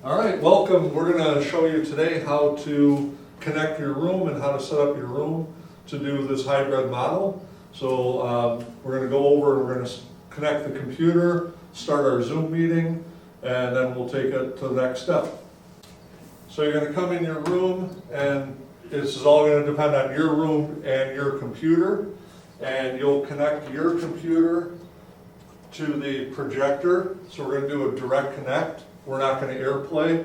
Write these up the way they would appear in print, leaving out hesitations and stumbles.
All right, welcome. We're going to show you today how to connect your room and how to set up your room to do this hybrid model. So we're going to go over and we're going to connect the computer, start our Zoom meeting, and then we'll take it to the next step. So you're going to come in your room, and this is all going to depend on your room and your computer, and you'll connect your computer to the projector. So we're going to do a direct connect. We're not going to AirPlay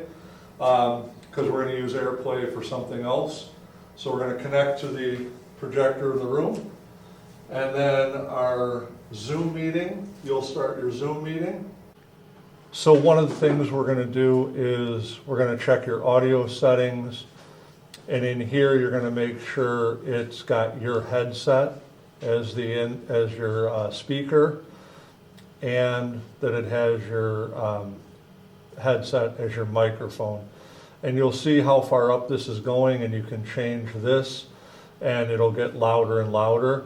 because we're going to use AirPlay for something else. So we're going to connect to the projector in the room. And then our Zoom meeting, you'll start your Zoom meeting. So one of the things we're going to do is we're going to check your audio settings. And in here, you're going to make sure it's got your headset as your speaker, and that it has your headset as your microphone. And you'll see how far up this is going, and you can change this and it'll get louder and louder.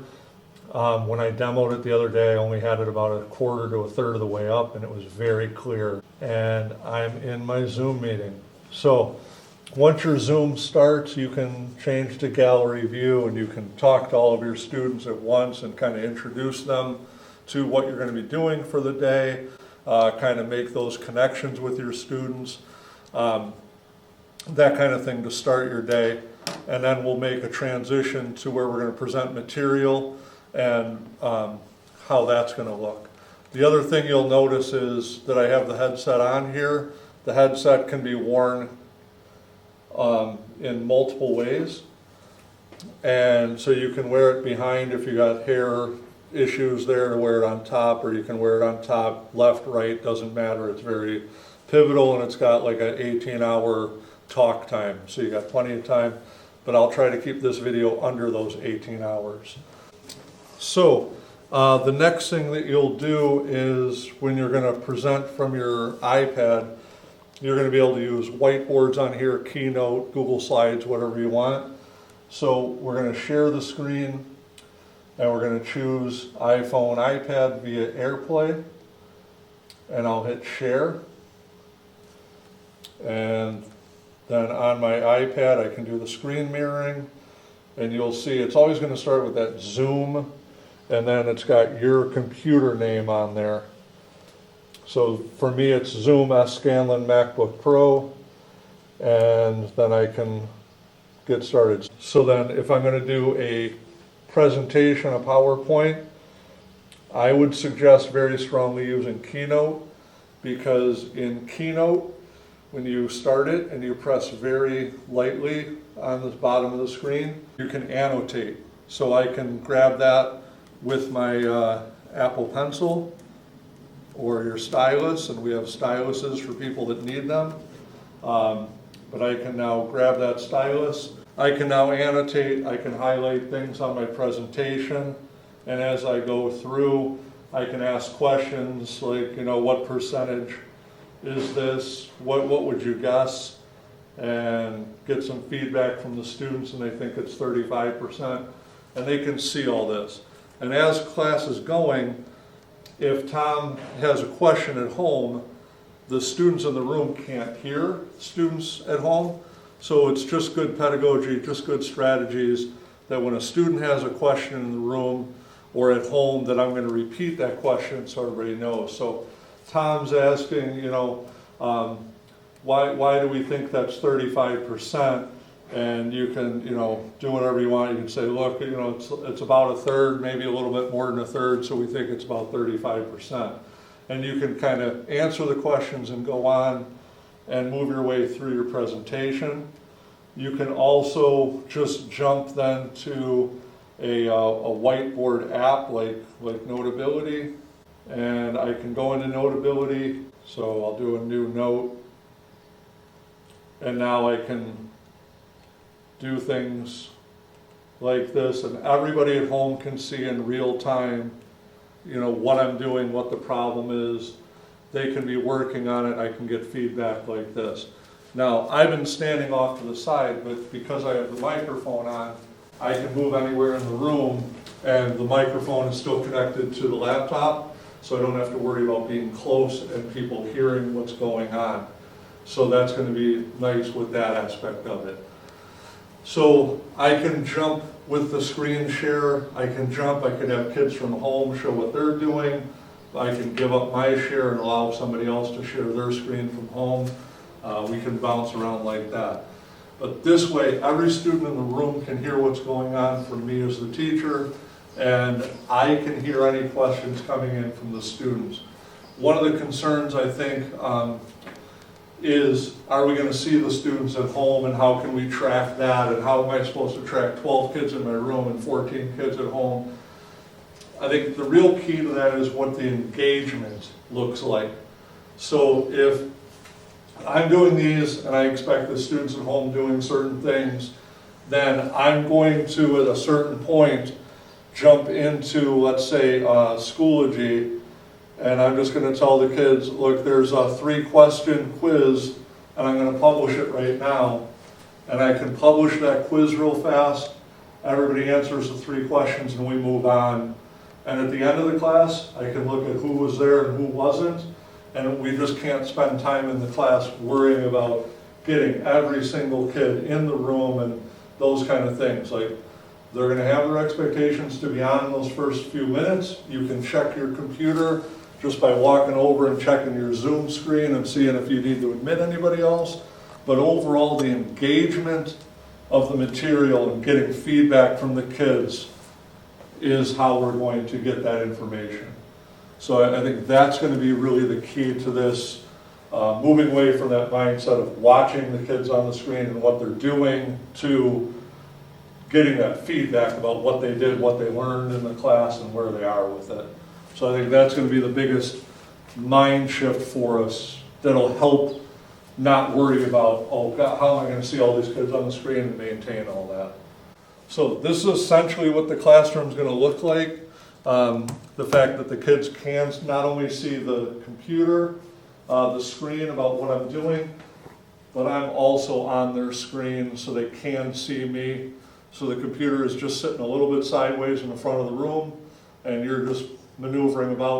When I demoed it the other day, I only had it about a quarter to a third of the way up, and it was very clear. And I'm in my Zoom meeting. So once your Zoom starts, you can change to gallery view, and you can talk to all of your students at once and kind of introduce them to what you're going to be doing for the day. Kind of make those connections with your students, that kind of thing to start your day. And then we'll make a transition to where we're going to present material and how that's going to look. The other thing you'll notice is that I have the headset on here. The headset can be worn in multiple ways. And so you can wear it behind if you got hair issues there, to wear it on top, or you can wear it on top, left, right, doesn't matter. It's very pivotal, and it's got like an 18-hour talk time, so you got plenty of time, but I'll try to keep this video under those 18 hours. So the next thing that you'll do is when you're going to present from your iPad, you're going to be able to use whiteboards on here, Keynote, Google Slides, whatever you want. So we're going to share the screen, and we're going to choose iPhone, iPad via AirPlay, and I'll hit share. And then on my iPad, I can do the screen mirroring, and you'll see it's always going to start with that Zoom, and then it's got your computer name on there. So for me, it's Zoom S. Scanlon MacBook Pro, and then I can get started. So then if I'm going to do a presentation, a PowerPoint, I would suggest very strongly using Keynote, because in Keynote, when you start it and you press very lightly on the bottom of the screen, you can annotate. So I can grab that with my Apple Pencil or your stylus, and we have styluses for people that need them. But I can now grab that stylus. I can now annotate, I can highlight things on my presentation, and as I go through, I can ask questions like, what percentage is this? What would you guess? And get some feedback from the students, and they think it's 35%, and they can see all this. And as class is going, if Tom has a question at home, the students in the room can't hear students at home. So it's just good pedagogy, just good strategies, that when a student has a question in the room or at home, that I'm going to repeat that question so everybody knows. So Tom's asking, why do we think that's 35%? And you can, do whatever you want. You can say, look, it's about a third, maybe a little bit more than a third, so we think it's about 35%. And you can kind of answer the questions and go on and move your way through your presentation. You can also just jump then to a whiteboard app like Notability, and I can go into Notability. So I'll do a new note, and now I can do things like this, and everybody at home can see in real time, what I'm doing, what the problem is. They can be working on it. I can get feedback like this. Now, I've been standing off to the side, but because I have the microphone on, I can move anywhere in the room, and the microphone is still connected to the laptop, so I don't have to worry about being close and people hearing what's going on. So that's going to be nice with that aspect of it. So I can jump with the screen share, I can have kids from home show what they're doing, I can give up my share and allow somebody else to share their screen from home. We can bounce around like that. But this way, every student in the room can hear what's going on from me as the teacher, and I can hear any questions coming in from the students. One of the concerns, I think, is, are we going to see the students at home, and how can we track that, and how am I supposed to track 12 kids in my room and 14 kids at home? I think the real key to that is what the engagement looks like. So if I'm doing these and I expect the students at home doing certain things, then I'm going to, at a certain point, jump into, let's say, Schoology, and I'm just going to tell the kids, look, there's a 3-question quiz, and I'm going to publish it right now. And I can publish that quiz real fast, everybody answers the 3 questions, and we move on. And at the end of the class, I can look at who was there and who wasn't, and we just can't spend time in the class worrying about getting every single kid in the room and those kind of things. Like, they're going to have their expectations to be on in those first few minutes. You can check your computer just by walking over and checking your Zoom screen and seeing if you need to admit anybody else. But overall, the engagement of the material and getting feedback from the kids is how we're going to get that information. So I think that's going to be really the key to this, moving away from that mindset of watching the kids on the screen and what they're doing, to getting that feedback about what they did, what they learned in the class, and where they are with it. So I think that's going to be the biggest mind shift for us that'll help not worry about, oh God, how am I going to see all these kids on the screen and maintain all that. So this is essentially what the classroom is going to look like. The fact that the kids can not only see the computer, the screen about what I'm doing, but I'm also on their screen so they can see me. So the computer is just sitting a little bit sideways in the front of the room, and you're just maneuvering about